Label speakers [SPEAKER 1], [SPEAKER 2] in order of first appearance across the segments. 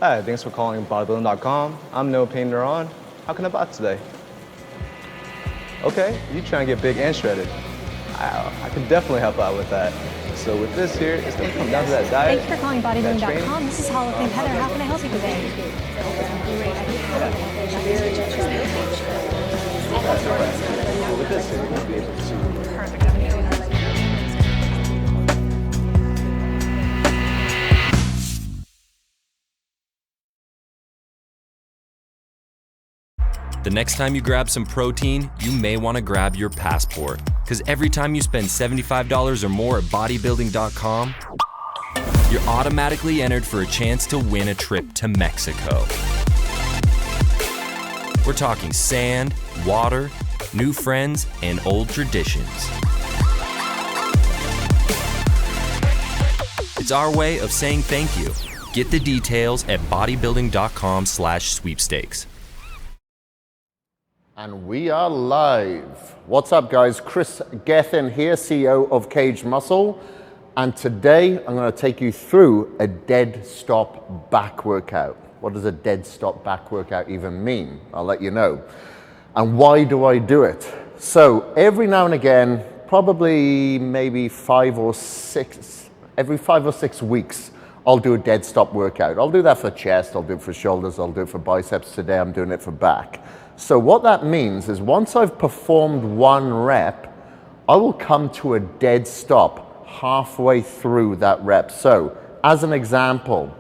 [SPEAKER 1] Hi, thanks for calling Bodybuilding.com. I'm No Pain Neuron. How can I help out today? Okay, you trying to get big and shredded. I can definitely help out with that. So with this here, it's going to come down to that diet.
[SPEAKER 2] Thank you for calling Bodybuilding.com. This is Hall of Fame Heather. How can I help you today?
[SPEAKER 1] With this here, you'll be able to...
[SPEAKER 2] Perfect.
[SPEAKER 3] The next time you grab some protein, you may want to grab your passport. Because every time you spend $75 or more at Bodybuilding.com, you're automatically entered for a chance to win a trip to Mexico. We're talking sand, water, new friends, and old traditions. It's our way of saying thank you. Get the details at bodybuilding.com/sweepstakes.
[SPEAKER 4] And we are live. What's up, guys? Kris Gethin here, CEO of Kaged Muscle. And today I'm going to take you through a dead stop back workout. What does a dead stop back workout even mean? I'll let you know. And why do I do it? So every now and again, probably maybe every 5 or 6 weeks, I'll do a dead stop workout. I'll do that for chest, I'll do it for shoulders, I'll do it for biceps. Today I'm doing it for back. So what that means is once I've performed one rep, I will come to a dead stop halfway through that rep. So as an example,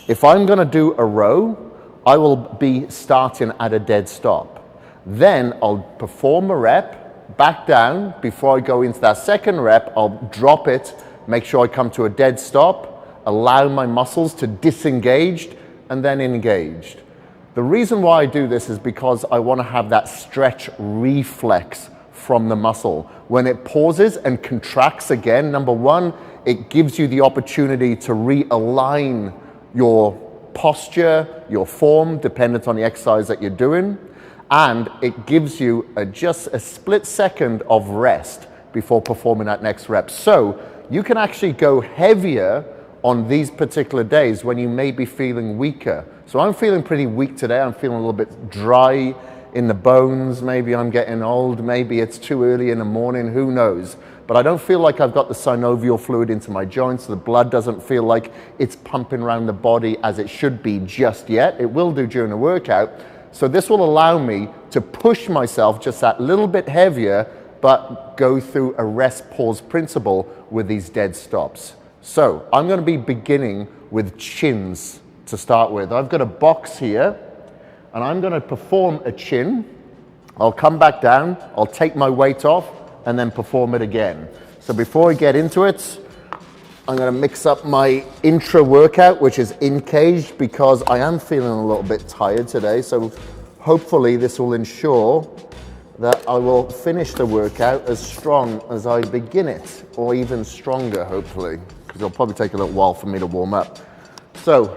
[SPEAKER 4] if I'm going to do a row, I will be starting at a dead stop. Then I'll perform a rep, back down. Before I go into that second rep, I'll drop it, make sure I come to a dead stop, allow my muscles to disengage, and then engaged. The reason why I do this is because I want to have that stretch reflex from the muscle. When it pauses and contracts again, number one, it gives you the opportunity to realign your posture, your form, dependent on the exercise that you're doing. And it gives you just a split second of rest before performing that next rep. So you can actually go heavier on these particular days when you may be feeling weaker. So I'm feeling pretty weak today. I'm feeling a little bit dry in the bones. Maybe I'm getting old. Maybe it's too early in the morning. Who knows? But I don't feel like I've got the synovial fluid into my joints. The blood doesn't feel like it's pumping around the body as it should be just yet. It will do during the workout. So this will allow me to push myself just that little bit heavier, but go through a rest pause principle with these dead stops. So I'm going to be beginning with chins to start with. I've got a box here and I'm going to perform a chin. I'll come back down, I'll take my weight off and then perform it again. So before I get into it, I'm going to mix up my intra workout, which is in caged, because I am feeling a little bit tired today. So hopefully this will ensure that I will finish the workout as strong as I begin it, or even stronger, hopefully, because it'll probably take a little while for me to warm up. So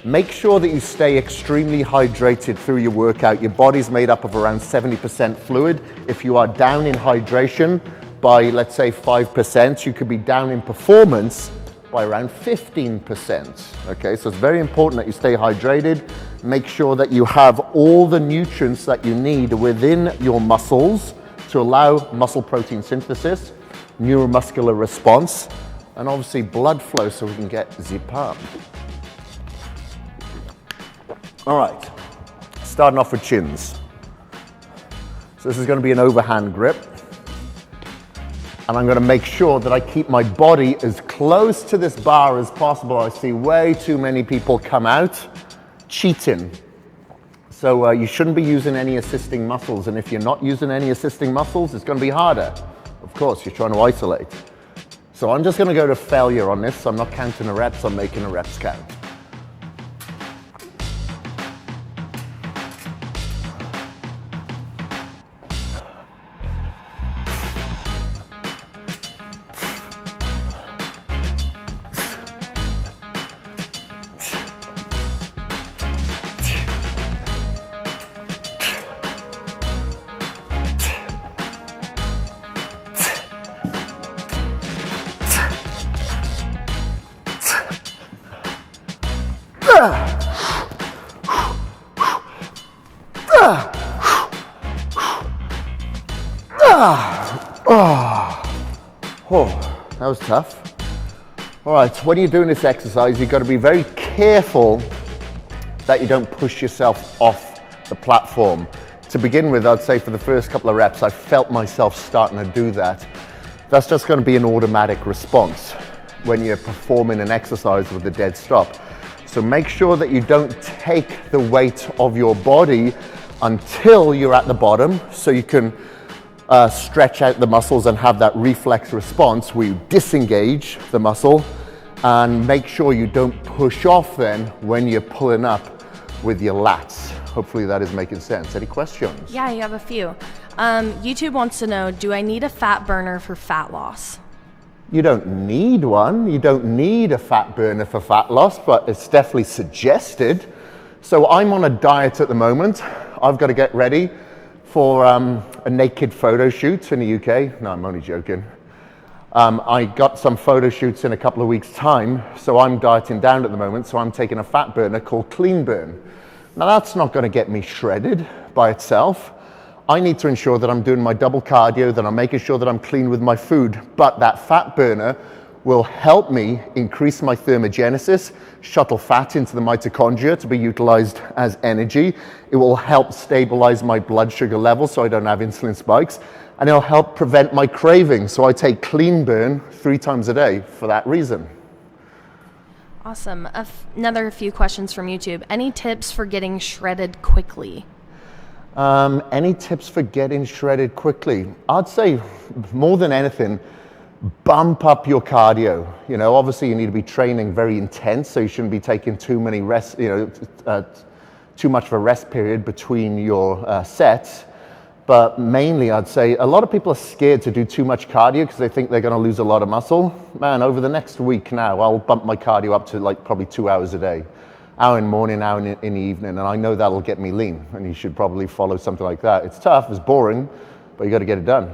[SPEAKER 4] make sure that you stay extremely hydrated through your workout. Your body's made up of around 70% fluid. If you are down in hydration by, let's say, 5%, you could be down in performance by around 15%. Okay, so it's very important that you stay hydrated. Make sure that you have all the nutrients that you need within your muscles to allow muscle protein synthesis, neuromuscular response, and obviously blood flow so we can get zip up. All right, starting off with chins. So this is going to be an overhand grip. And I'm going to make sure that I keep my body as close to this bar as possible. I see way too many people come out cheating. So you shouldn't be using any assisting muscles. And if you're not using any assisting muscles, it's going to be harder. Of course, you're trying to isolate. So I'm just going to go to failure on this. I'm not counting the reps, I'm making a reps count. Oh, that was tough. All right, when you're doing this exercise, you've got to be very careful that you don't push yourself off the platform. To begin with, I'd say for the first couple of reps, I felt myself starting to do that. That's just going to be an automatic response when you're performing an exercise with a dead stop. So make sure that you don't take the weight of your body until you're at the bottom, so you can stretch out the muscles and have that reflex response where you disengage the muscle, and make sure you don't push off then when you're pulling up with your lats. Hopefully that is making sense. Any questions?
[SPEAKER 5] Yeah, you have a few. YouTube wants to know, do I need a fat burner for fat loss?
[SPEAKER 4] You don't need one. You don't need a fat burner for fat loss, but it's definitely suggested. So I'm on a diet at the moment. I've got to get ready for a naked photo shoot in the UK. No, I'm only joking. I got some photo shoots in a couple of weeks' time, so I'm dieting down at the moment, so I'm taking a fat burner called Clean Burn. Now that's not going to get me shredded by itself. I need to ensure that I'm doing my double cardio, that I'm making sure that I'm clean with my food, but that fat burner will help me increase my thermogenesis, shuttle fat into the mitochondria to be utilized as energy. It will help stabilize my blood sugar levels so I don't have insulin spikes, and it'll help prevent my cravings. So I take Clean Burn 3 times a day for that reason.
[SPEAKER 5] Awesome. Another few questions from YouTube. Any tips for getting shredded quickly?
[SPEAKER 4] Any tips for getting shredded quickly? I'd say more than anything, bump up your cardio. You know, obviously you need to be training very intense, so you shouldn't be taking too many rest, too much of a rest period between your sets. But mainly I'd say a lot of people are scared to do too much cardio because they think they're going to lose a lot of muscle. Man, over the next week now, I'll bump my cardio up to like probably 2 hours a day. Hour in the morning, hour in the evening, and I know that'll get me lean, and you should probably follow something like that. It's tough, it's boring, but you got to get it done.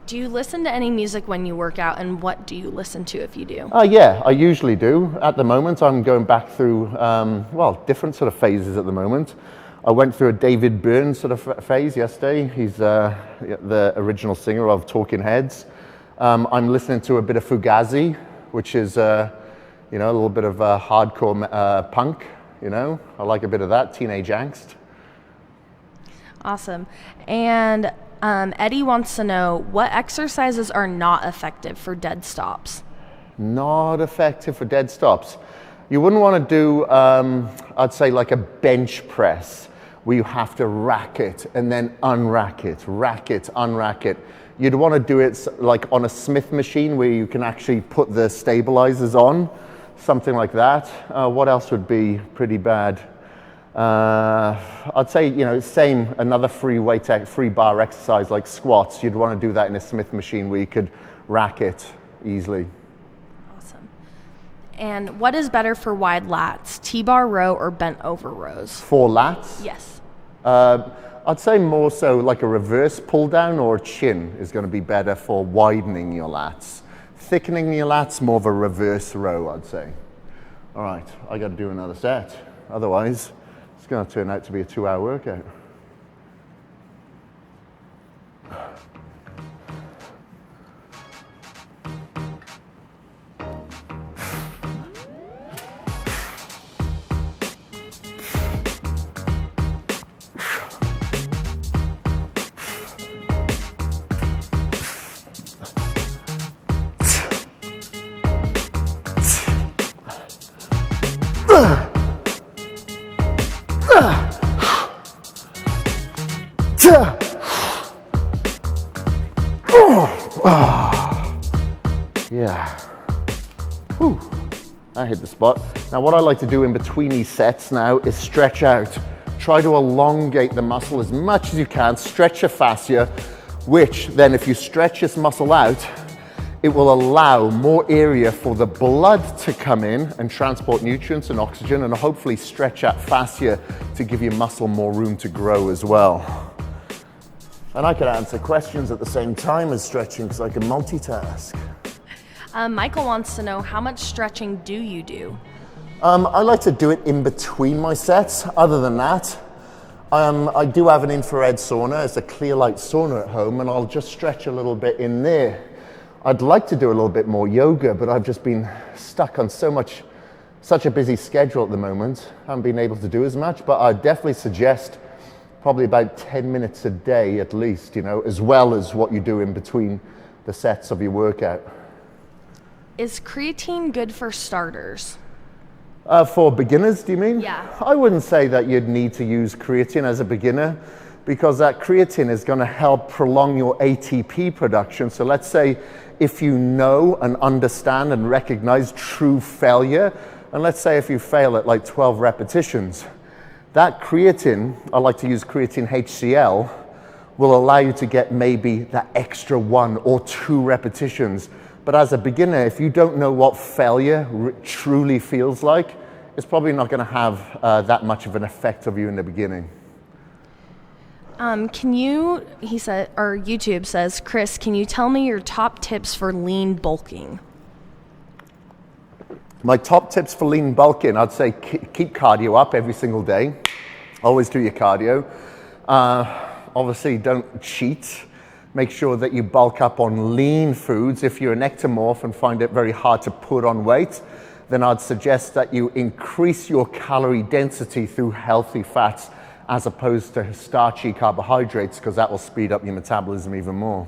[SPEAKER 5] Do you listen to any music when you work out, and what do you listen to if you do?
[SPEAKER 4] Yeah, I usually do. At the moment, I'm going back through, different sort of phases at the moment. I went through a David Byrne sort of phase yesterday. He's the original singer of Talking Heads. I'm listening to a bit of Fugazi, which is a little bit of hardcore punk. I like a bit of that, teenage angst.
[SPEAKER 5] Awesome. And Eddie wants to know, what exercises are not effective for dead stops?
[SPEAKER 4] Not effective for dead stops. You wouldn't want to do, I'd say, like a bench press, where you have to rack it and then unrack it, rack it, unrack it. You'd want to do it like on a Smith machine where you can actually put the stabilizers on, something like that. What else would be pretty bad? I'd say, another free bar exercise like squats. You'd want to do that in a Smith machine where you could rack it easily.
[SPEAKER 5] Awesome. And what is better for wide lats, T-bar row or bent over rows?
[SPEAKER 4] For lats?
[SPEAKER 5] Yes.
[SPEAKER 4] I'd say more so like a reverse pull down or a chin is going to be better for widening your lats. Thickening your lats, more of a reverse row, I'd say. All right, I got to do another set. Otherwise, it's going to turn out to be a 2-hour workout. Yeah. Whew. I hit the spot. Now what I like to do in between these sets now is stretch out. Try to elongate the muscle as much as you can, stretch your fascia, which then if you stretch this muscle out, it will allow more area for the blood to come in and transport nutrients and oxygen, and hopefully stretch out fascia to give your muscle more room to grow as well. And I can answer questions at the same time as stretching because I can multitask.
[SPEAKER 5] Michael wants to know, how much stretching do you do?
[SPEAKER 4] I like to do it in between my sets. Other than that, I do have an infrared sauna. It's a clear light sauna at home, and I'll just stretch a little bit in there. I'd like to do a little bit more yoga, but I've just been stuck on such a busy schedule at the moment. I haven't been able to do as much, but I definitely suggest probably about 10 minutes a day at least, as well as what you do in between the sets of your workout.
[SPEAKER 5] Is creatine good for starters?
[SPEAKER 4] For beginners, do you mean?
[SPEAKER 5] Yeah.
[SPEAKER 4] I wouldn't say that you'd need to use creatine as a beginner, because that creatine is going to help prolong your ATP production. So let's say if you know and understand and recognize true failure, and let's say if you fail at like 12 repetitions, that creatine, I like to use creatine HCl, will allow you to get maybe that extra 1 or 2 repetitions. But as a beginner, if you don't know what failure truly feels like, it's probably not going to have that much of an effect of you in the beginning.
[SPEAKER 5] He said, or YouTube says, Kris, can you tell me your top tips for lean bulking?
[SPEAKER 4] My top tips for lean bulking, I'd say keep cardio up every single day. Always do your cardio. Obviously, don't cheat. Make sure that you bulk up on lean foods. If you're an ectomorph and find it very hard to put on weight, then I'd suggest that you increase your calorie density through healthy fats as opposed to starchy carbohydrates, because that will speed up your metabolism even more.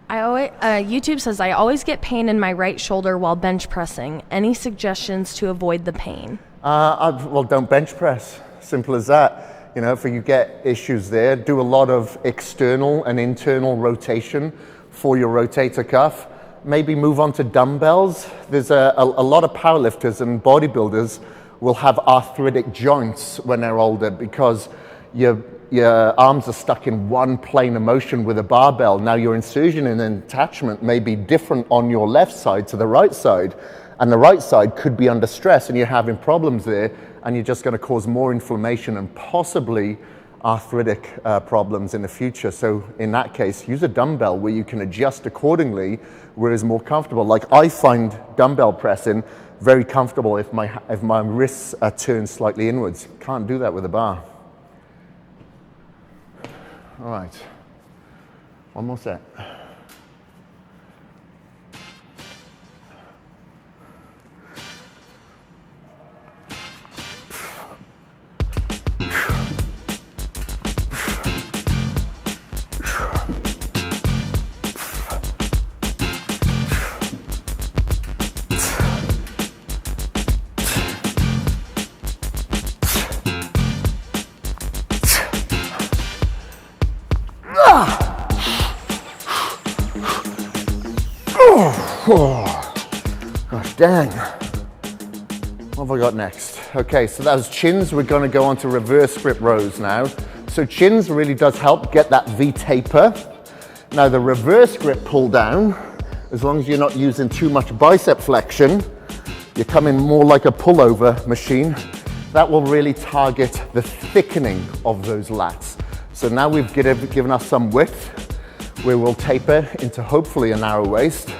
[SPEAKER 5] YouTube says, I always get pain in my right shoulder while bench pressing. Any suggestions to avoid the pain?
[SPEAKER 4] Well, don't bench press. Simple as that. If you get issues there, do a lot of external and internal rotation for your rotator cuff. Maybe move on to dumbbells. There's a lot of powerlifters and bodybuilders will have arthritic joints when they're older because your arms are stuck in one plane of motion with a barbell. Now your insertion and attachment may be different on your left side to the right side, and the right side could be under stress and you're having problems there, and you're just going to cause more inflammation and possibly arthritic problems in the future. So in that case, use a dumbbell where you can adjust accordingly where it's more comfortable. Like I find dumbbell pressing very comfortable if my wrists are turned slightly inwards. Can't do that with a bar. All right, one more set. Gosh dang. What have I got next? Okay, so that was chins. We're going to go on to reverse grip rows now. So chins really does help get that V taper. Now the reverse grip pull down, as long as you're not using too much bicep flexion, you're coming more like a pullover machine. That will really target the thickening of those lats. So now we've given us some width where we'll taper into hopefully a narrow waist.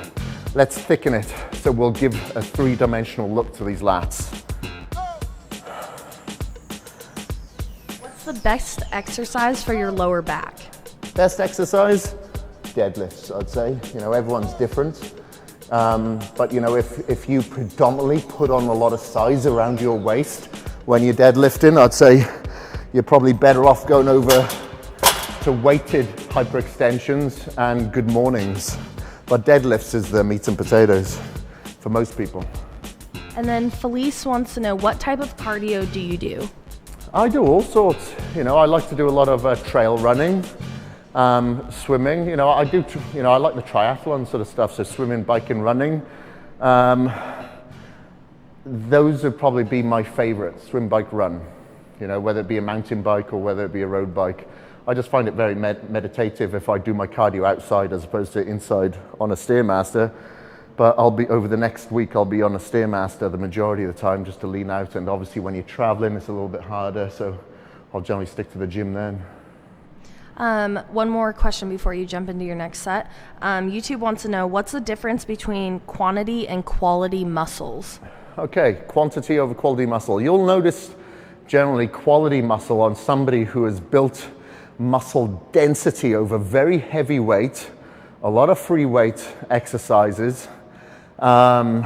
[SPEAKER 4] Let's thicken it so we'll give a three-dimensional look to these lats.
[SPEAKER 5] What's the best exercise for your lower back?
[SPEAKER 4] Best exercise? Deadlifts, I'd say. Everyone's different. But if you predominantly put on a lot of size around your waist when you're deadlifting, I'd say you're probably better off going over to weighted hyperextensions and good mornings. But deadlifts is the meat and potatoes for most people.
[SPEAKER 5] And then Felice wants to know, what type of cardio do you do?
[SPEAKER 4] I do all sorts. I like to do a lot of trail running, swimming. I like the triathlon sort of stuff, so swimming, biking, running. Those would probably be my favorite, swim, bike, run. Whether it be a mountain bike or whether it be a road bike. I just find it very meditative if I do my cardio outside as opposed to inside on a Stairmaster. But over the next week, I'll be on a Stairmaster the majority of the time just to lean out. And obviously when you're traveling, it's a little bit harder. So I'll generally stick to the gym then.
[SPEAKER 5] One more question before you jump into your next set. YouTube wants to know, what's the difference between quantity and quality muscles?
[SPEAKER 4] Okay, quantity over quality muscle. You'll notice generally quality muscle on somebody who has built muscle density over very heavy weight, a lot of free weight exercises, and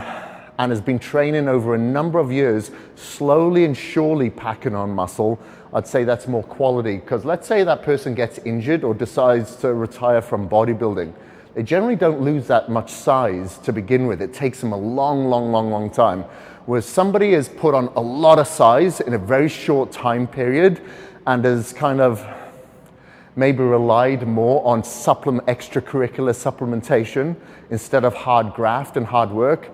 [SPEAKER 4] has been training over a number of years, slowly and surely packing on muscle, I'd say that's more quality. Because let's say that person gets injured or decides to retire from bodybuilding. They generally don't lose that much size to begin with. It takes them a long time. Whereas somebody has put on a lot of size in a very short time period and has kind of maybe relied more on extracurricular supplementation instead of hard graft and hard work,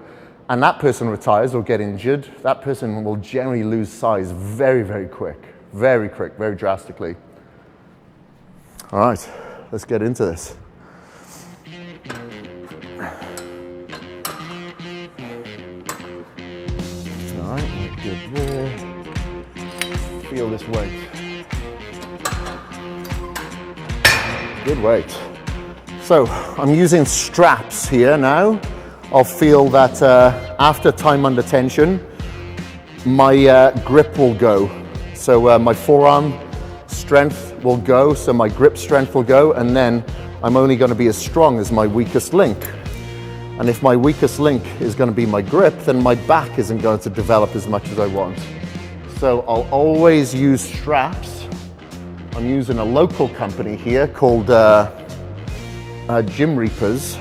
[SPEAKER 4] and that person retires or get injured, that person will generally lose size very quick, very drastically. All right, let's get into this. All right, good there. Feel this weight. Good weight. So I'm using straps here now. I'll feel that after time under tension, my grip will go. So my forearm strength will go, so my grip strength will go, and then I'm only going to be as strong as my weakest link. And if my weakest link is going to be my grip, then my back isn't going to develop as much as I want. So I'll always use straps. I'm using a local company here called Gym Reapers.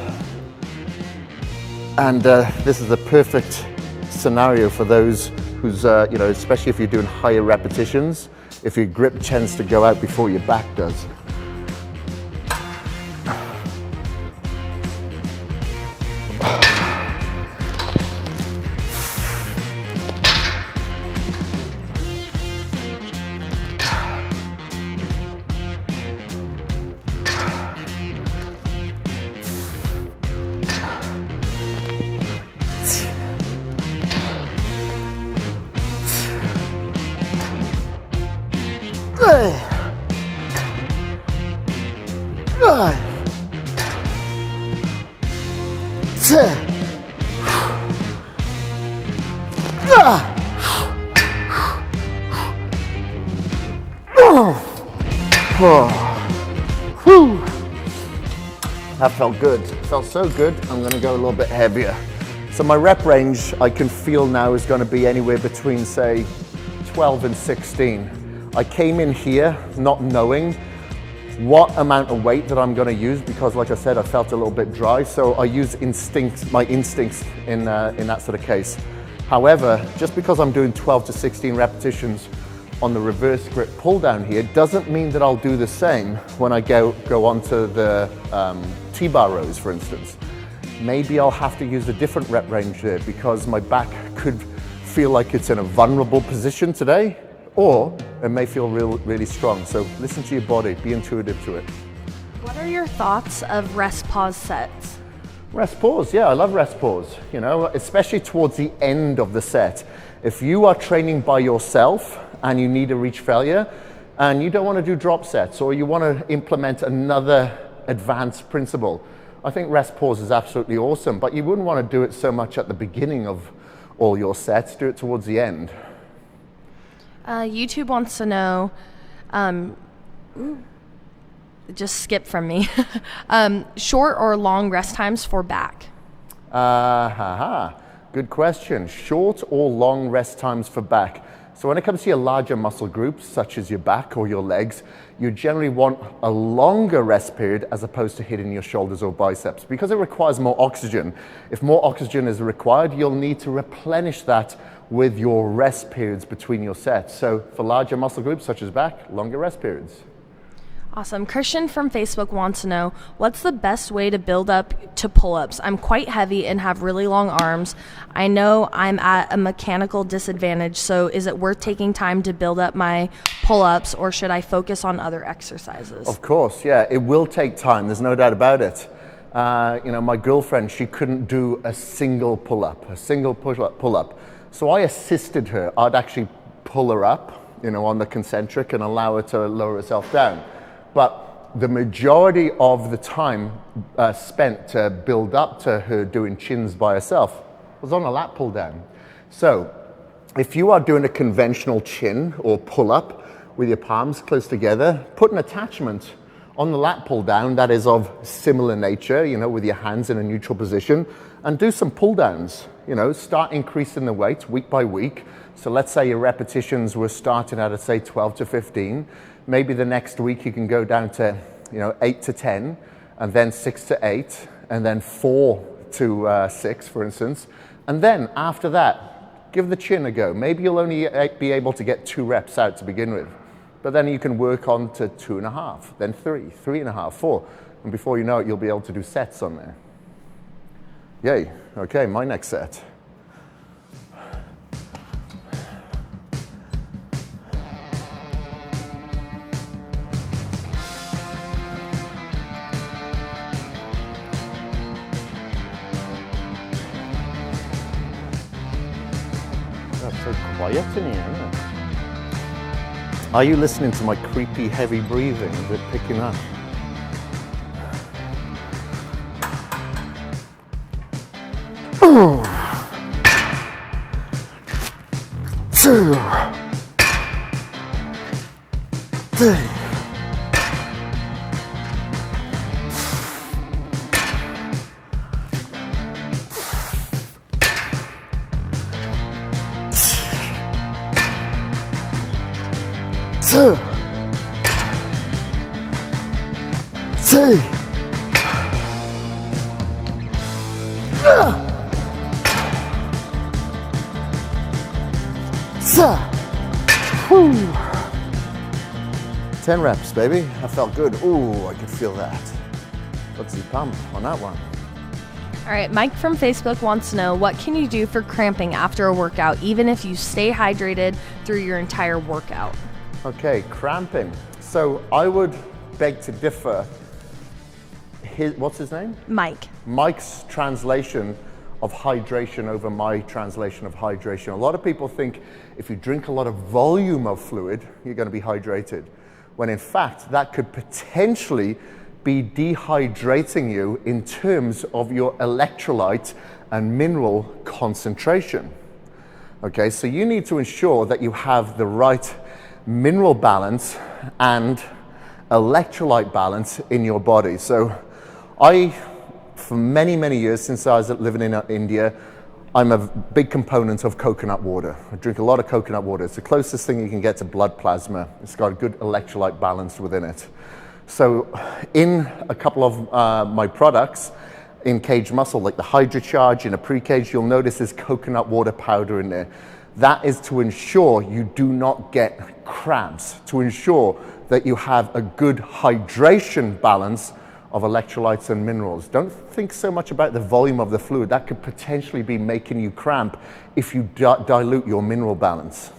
[SPEAKER 4] And this is the perfect scenario for those who's, especially if you're doing higher repetitions, if your grip tends to go out before your back does. That felt good. Felt so good, I'm going to go a little bit heavier. So my rep range I can feel now is going to be anywhere between, say, 12 and 16. I came in here not knowing what amount of weight that I'm going to use because, like I said, I felt a little bit dry, so I use my instincts in that sort of case. However, just because I'm doing 12 to 16 repetitions on the reverse grip pull down here doesn't mean that I'll do the same when I go onto the T-bar rows, for instance. Maybe I'll have to use a different rep range there because my back could feel like it's in a vulnerable position today, or it may feel really strong. So listen to your body, be intuitive to it.
[SPEAKER 5] What are your thoughts of rest pause sets?
[SPEAKER 4] Rest pause, yeah, I love rest pause, especially towards the end of the set. If you are training by yourself and you need to reach failure and you don't want to do drop sets or you want to implement another advanced principle, I think rest pause is absolutely awesome, but you wouldn't want to do it so much at the beginning of all your sets, do it towards the end.
[SPEAKER 5] YouTube wants to know, just skip from me, short or long rest times for back?
[SPEAKER 4] Good question. Short or long rest times for back? So when it comes to your larger muscle groups, such as your back or your legs, you generally want a longer rest period as opposed to hitting your shoulders or biceps because it requires more oxygen. If more oxygen is required, you'll need to replenish that with your rest periods between your sets. So for larger muscle groups, such as back, longer rest periods.
[SPEAKER 5] Awesome. Christian from Facebook wants to know, what's the best way to build up to pull-ups? I'm quite heavy and have really long arms. I know I'm at a mechanical disadvantage, so is it worth taking time to build up my pull-ups, or should I focus on other exercises?
[SPEAKER 4] Of course, yeah. It will take time. There's no doubt about it. My girlfriend, she couldn't do a single pull-up, pull-up. So I assisted her. I'd actually pull her up, on the concentric and allow her to lower herself down. But the majority of the time spent to build up to her doing chins by herself was on a lat pull down. So if you are doing a conventional chin or pull-up with your palms close together, put an attachment on the lat pull down that is of similar nature, you know, with your hands in a neutral position, and do some pull downs. You know, start increasing the weight week by week. So let's say your repetitions were starting at, say, 12 to 15. Maybe the next week you can go down to, you know, 8 to 10, and then 6 to 8, and then 4 to 6, for instance. And then after that, give the chin a go. Maybe you'll only be able to get 2 reps out to begin with. But then you can work on to 2.5, then 3, 3.5, 4. And before you know it, you'll be able to do sets on there. Yay. Okay, my next set. That's so quiet in here, isn't it? Are you listening to my creepy, heavy breathing? Is it picking up? Two, three. Two, three, whew. 10 reps, baby. That felt good. Ooh, I could feel that. Let's see, pump on that one.
[SPEAKER 5] All right, Mike from Facebook wants to know, what can you do for cramping after a workout, even if you stay hydrated through your entire workout?
[SPEAKER 4] Okay, cramping. So I would beg to differ. What's his name?
[SPEAKER 5] Mike.
[SPEAKER 4] Mike's translation of hydration over my translation of hydration. A lot of people think if you drink a lot of volume of fluid, you're going to be hydrated, when in fact that could potentially be dehydrating you in terms of your electrolyte and mineral concentration. Okay, so you need to ensure that you have the right mineral balance and electrolyte balance in your body. So for many, many years since I was living in India, I'm a big component of coconut water. I drink a lot of coconut water. It's the closest thing you can get to blood plasma. It's got a good electrolyte balance within it. So in a couple of my products, in Kaged Muscle, like the HydroCharge in a pre-cage, you'll notice there's coconut water powder in there. That is to ensure you do not get cramps, to ensure that you have a good hydration balance of electrolytes and minerals. Don't think so much about the volume of the fluid. That could potentially be making you cramp if you dilute your mineral balance.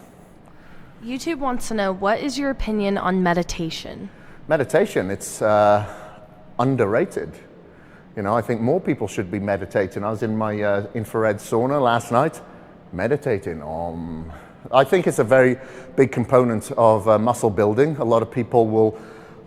[SPEAKER 5] YouTube wants to know, what is your opinion on meditation?
[SPEAKER 4] Meditation, it's underrated. You know, I think more people should be meditating. I was in my infrared sauna last night, meditating. I think it's a very big component of muscle building. A lot of people will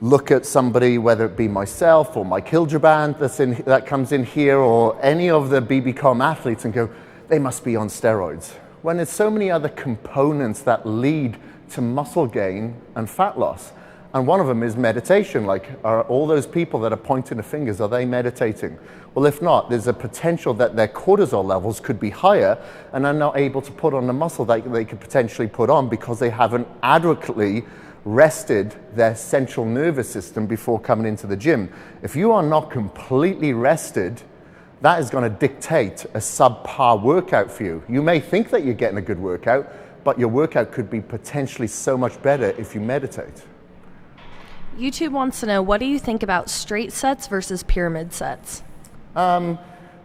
[SPEAKER 4] look at somebody, whether it be myself or Mike Hildebrand that comes in here, or any of the BB.com athletes, and go, they must be on steroids. When there's so many other components that lead to muscle gain and fat loss. And one of them is meditation. Like, are all those people that are pointing the fingers, are they meditating? Well, if not, there's a potential that their cortisol levels could be higher and are not able to put on the muscle that they could potentially put on because they haven't adequately rested their central nervous system before coming into the gym. If you are not completely rested, that is going to dictate a subpar workout for you. You may think that you're getting a good workout, but your workout could be potentially so much better if you meditate.
[SPEAKER 5] YouTube wants to know, what do you think about straight sets versus pyramid sets?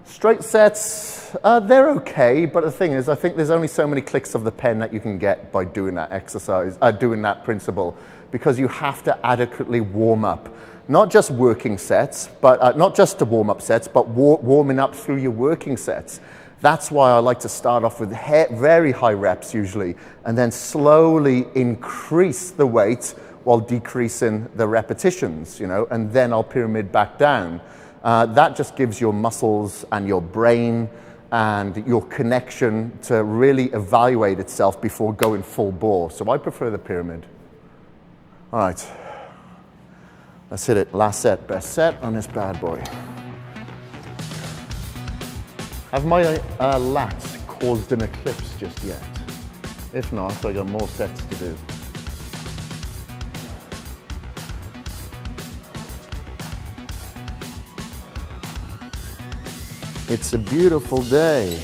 [SPEAKER 4] Straight sets, they're okay, but the thing is, I think there's only so many clicks of the pen that you can get by doing that exercise, doing that principle, because you have to adequately warm up. Not just working sets, but not just to warm up sets, but warming up through your working sets. That's why I like to start off with very high reps usually, and then slowly increase the weight while decreasing the repetitions, you know, and then I'll pyramid back down. That just gives your muscles and your brain and your connection to really evaluate itself before going full bore. So I prefer the pyramid. All right, let's hit it. Last set, best set on this bad boy. Have my lats caused an eclipse just yet? If not, I got more sets to do. It's a beautiful day.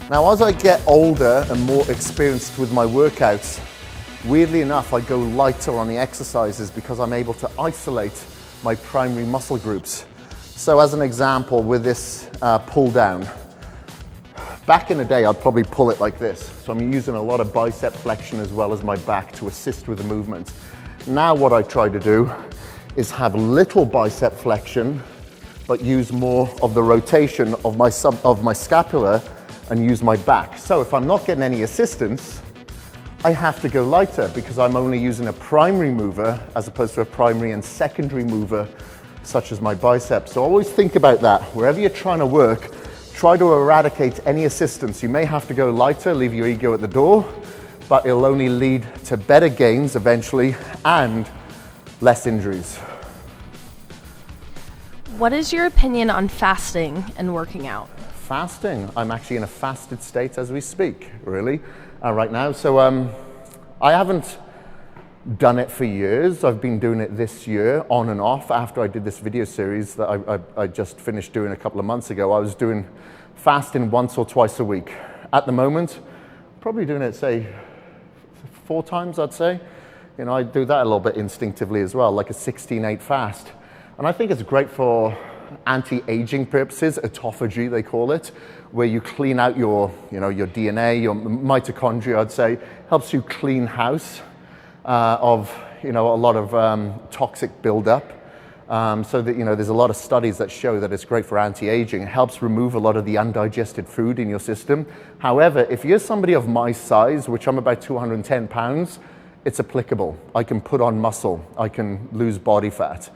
[SPEAKER 4] Now, as I get older and more experienced with my workouts, weirdly enough, I go lighter on the exercises because I'm able to isolate my primary muscle groups. So as an example, with this pull down, back in the day, I'd probably pull it like this. So I'm using a lot of bicep flexion as well as my back to assist with the movement. Now what I try to do is have little bicep flexion, but use more of the rotation of my scapula and use my back. So if I'm not getting any assistance, I have to go lighter because I'm only using a primary mover as opposed to a primary and secondary mover, such as my biceps. So always think about that. Wherever you're trying to work, try to eradicate any assistance. You may have to go lighter, leave your ego at the door, but it'll only lead to better gains eventually and less injuries.
[SPEAKER 5] What is your opinion on fasting and working out?
[SPEAKER 4] Fasting. I'm actually in a fasted state as we speak, really, right now. So I haven't done it for years. I've been doing it this year on and off after I did this video series that I just finished doing a couple of months ago. I was doing fasting once or twice a week. At the moment, probably doing it, say, 4 times, I'd say. You know, I do that a little bit instinctively as well, like a 16-8 fast. And I think it's great for anti-aging purposes, autophagy they call it, where you clean out your DNA, your mitochondria, I'd say, helps you clean house of a lot of toxic buildup. So that there's a lot of studies that show that it's great for anti-aging. It helps remove a lot of the undigested food in your system. However, if you're somebody of my size, which I'm about 210 pounds, it's applicable. I can put on muscle. I can lose body fat.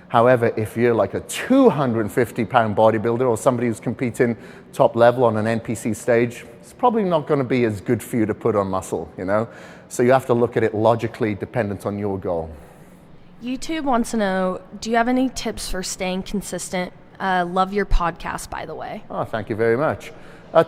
[SPEAKER 4] However, if you're like a 250-pound bodybuilder or somebody who's competing top level on an NPC stage, it's probably not going to be as good for you to put on muscle, So you have to look at it logically, dependent on your goal.
[SPEAKER 5] YouTube wants to know, do you have any tips for staying consistent? Love your podcast, by the way.
[SPEAKER 4] Oh, thank you very much.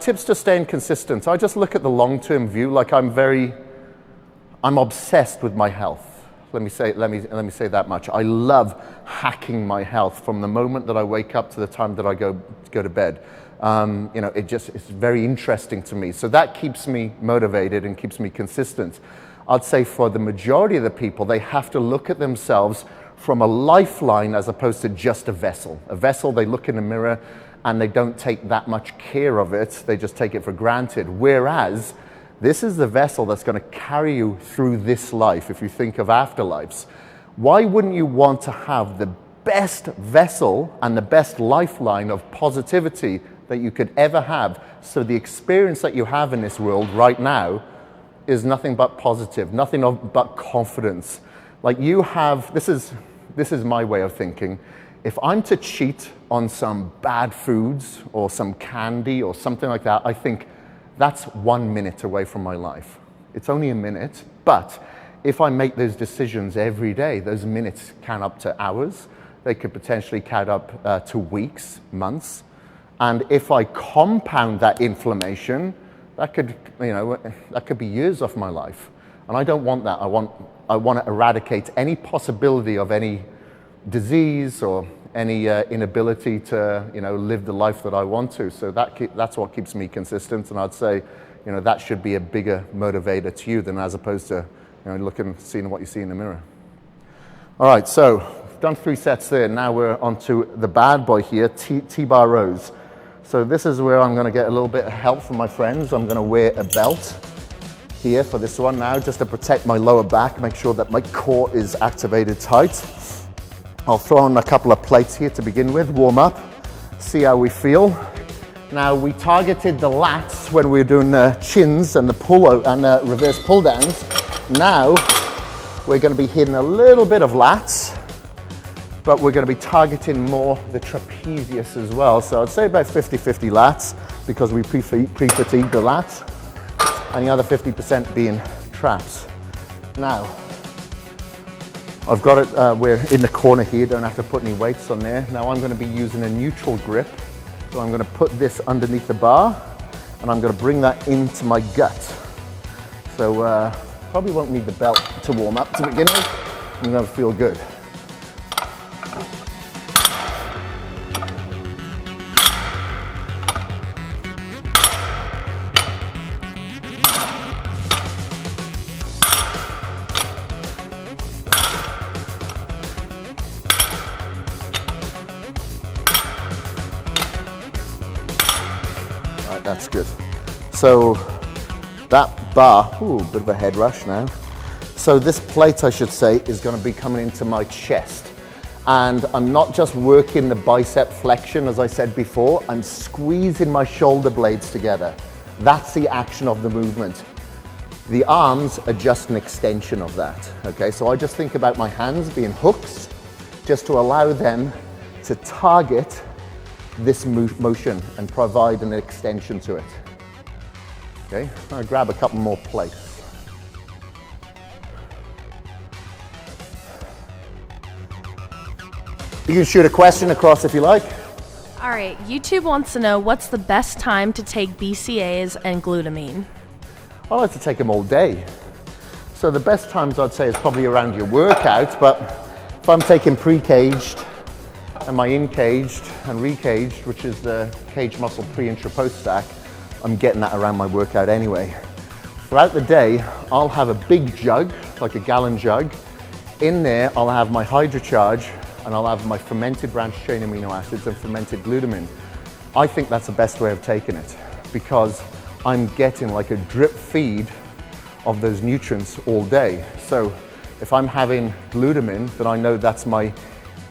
[SPEAKER 4] Tips to staying consistent. I just look at the long-term view. Like I'm obsessed with my health. Let me say that much. I love hacking my health from the moment that I wake up to the time that I go to bed. It's very interesting to me. So that keeps me motivated and keeps me consistent. I'd say for the majority of the people, they have to look at themselves from a lifeline as opposed to just a vessel. A vessel, they look in the mirror and they don't take that much care of it. They just take it for granted. Whereas this is the vessel that's going to carry you through this life, if you think of afterlives. Why wouldn't you want to have the best vessel and the best lifeline of positivity that you could ever have? So the experience that you have in this world right now is nothing but positive, nothing but confidence. Like you have, this is my way of thinking. If I'm to cheat on some bad foods or some candy or something like that, I think that's 1 minute away from my life. It's only a minute, but if I make those decisions every day, those minutes count up to hours. They could potentially count up to weeks, months. And if I compound that inflammation, that could be years off my life. And I don't want that. I want to eradicate any possibility of any disease or any inability to live the life that I want to. So that's what keeps me consistent, and I'd say that should be a bigger motivator to you than as opposed to seeing what you see in the mirror. All right, so we've done 3 sets there. Now we're onto the bad boy here, T-bar rows. So this is where I'm gonna get a little bit of help from my friends. I'm gonna wear a belt here for this one now, just to protect my lower back, make sure that my core is activated tight. I'll throw on a couple of plates here to begin with, warm up, see how we feel. Now we targeted the lats when we were doing the chins and the reverse pull downs. Now we're going to be hitting a little bit of lats, but we're going to be targeting more the trapezius as well. So I'd say about 50-50 lats, because we pre-fatigue the lats, and the other 50% being traps. Now, I've got it, we're in the corner here, don't have to put any weights on there. Now I'm going to be using a neutral grip. So I'm going to put this underneath the bar, and I'm going to bring that into my gut. So probably won't need the belt to warm up to begin with. I'm going to feel good. That's good. So that bar, ooh, bit of a head rush now. So this plate, I should say, is going to be coming into my chest. And I'm not just working the bicep flexion, as I said before, I'm squeezing my shoulder blades together. That's the action of the movement. The arms are just an extension of that, okay? So I just think about my hands being hooks, just to allow them to target this motion and provide an extension to it. Okay, I'll grab a couple more plates. You can shoot a question across if you like.
[SPEAKER 5] All right, YouTube wants to know, what's the best time to take Bcaas and glutamine?
[SPEAKER 4] I like to take them all day. So the best times I'd say is probably around your workout, but if I'm taking pre-caged and my in-caged and re-caged, which is the cage muscle pre, intra, post stack, I'm getting that around my workout anyway. Throughout the day, I'll have a big jug, like a gallon jug. In there, I'll have my HydroCharge, and I'll have my fermented branched chain amino acids and fermented glutamine. I think that's the best way of taking it, because I'm getting like a drip feed of those nutrients all day. So if I'm having glutamine, then I know that's my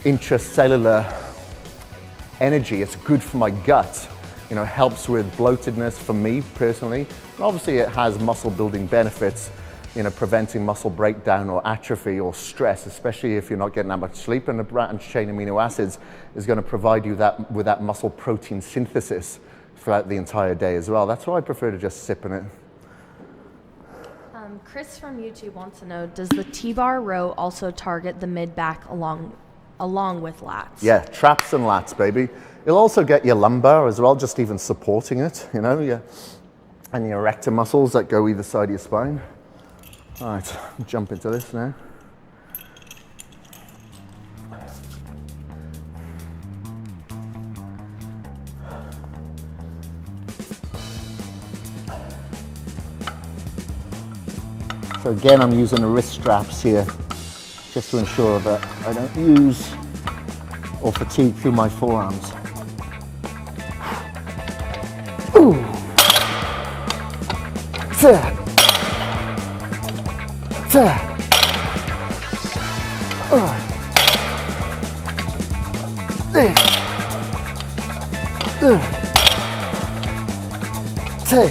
[SPEAKER 4] intracellular energy. It's good for my gut. You know, it helps with bloatedness for me personally. And obviously it has muscle building benefits, you know, preventing muscle breakdown or atrophy or stress, especially if you're not getting that much sleep. And the branched chain amino acids is going to provide you with that muscle protein synthesis throughout the entire day as well. That's why I prefer to just sip in it.
[SPEAKER 5] Chris from YouTube wants to know, does the T-bar row also target the mid-back along with lats?
[SPEAKER 4] Yeah, traps and lats, baby. It'll also get your lumbar as well, just even supporting it, you know, and your erector muscles that go either side of your spine. All right, jump into this now. So again, I'm using the wrist straps here, just to ensure that I don't use or fatigue through my forearms. Ooh. Ta. Ta. There. Ta.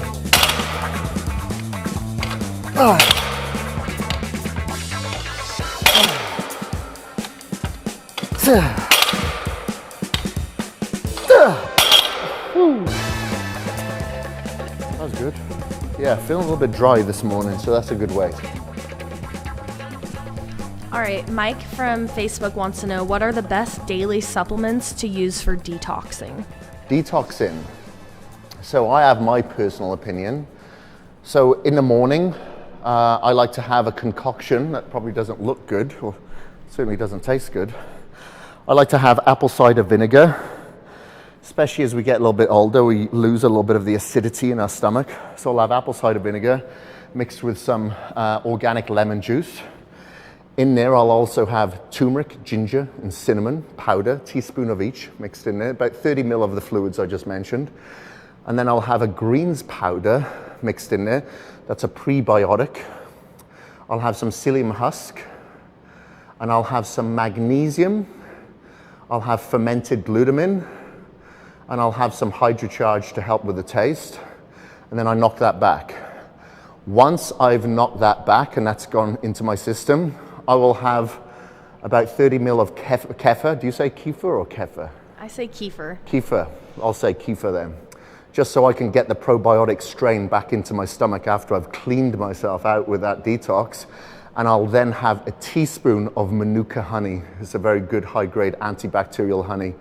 [SPEAKER 4] That was good. Yeah, feeling a little bit dry this morning, so that's a good way.
[SPEAKER 5] All right, Mike from Facebook wants to know, what are the best daily supplements to use for detoxing?
[SPEAKER 4] Detoxing. So I have my personal opinion. So in the morning, I like to have a concoction that probably doesn't look good, or certainly doesn't taste good. I like to have apple cider vinegar. Especially as we get a little bit older, we lose a little bit of the acidity in our stomach. So I'll have apple cider vinegar mixed with some organic lemon juice. In there, I'll also have turmeric, ginger, and cinnamon powder, teaspoon of each mixed in there, about 30 ml of the fluids I just mentioned. And then I'll have a greens powder mixed in there. That's a prebiotic. I'll have some psyllium husk, and I'll have some magnesium. I'll have fermented glutamine, and I'll have some hydrocharge to help with the taste. And then I knock that back. Once I've knocked that back and that's gone into my system, I will have about 30 ml of kefir. Do you say kefir or kefir?
[SPEAKER 5] I say kefir.
[SPEAKER 4] Kefir. I'll say kefir then. Just so I can get the probiotic strain back into my stomach after I've cleaned myself out with that detox. And I'll then have a teaspoon of Manuka honey. It's a very good high-grade antibacterial honey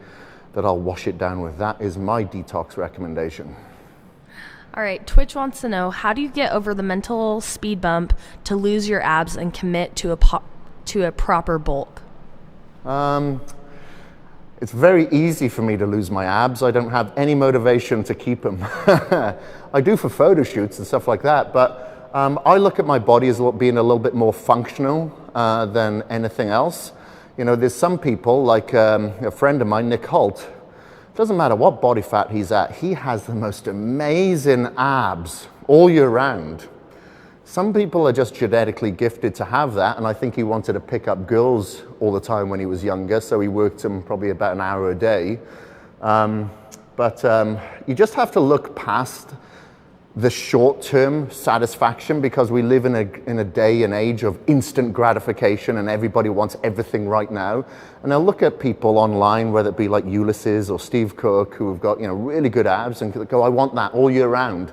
[SPEAKER 4] that I'll wash it down with. That is my detox recommendation.
[SPEAKER 5] All right, Twitch wants to know, how do you get over the mental speed bump to lose your abs and commit to a proper bulk?
[SPEAKER 4] It's very easy for me to lose my abs. I don't have any motivation to keep them. I do for photo shoots and stuff like that, but I look at my body as being a little bit more functional than anything else. You know, there's some people, like a friend of mine, Nick Holt. Doesn't matter what body fat he's at, he has the most amazing abs all year round. Some people are just genetically gifted to have that, and I think he wanted to pick up girls all the time when he was younger, so he worked them probably about an hour a day. But you just have to look past the short-term satisfaction, because we live in a day and age of instant gratification, and everybody wants everything right now. And I'll look at people online, whether it be like Ulysses or Steve Cook, who have got, you know, really good abs, and go, I want that all year round.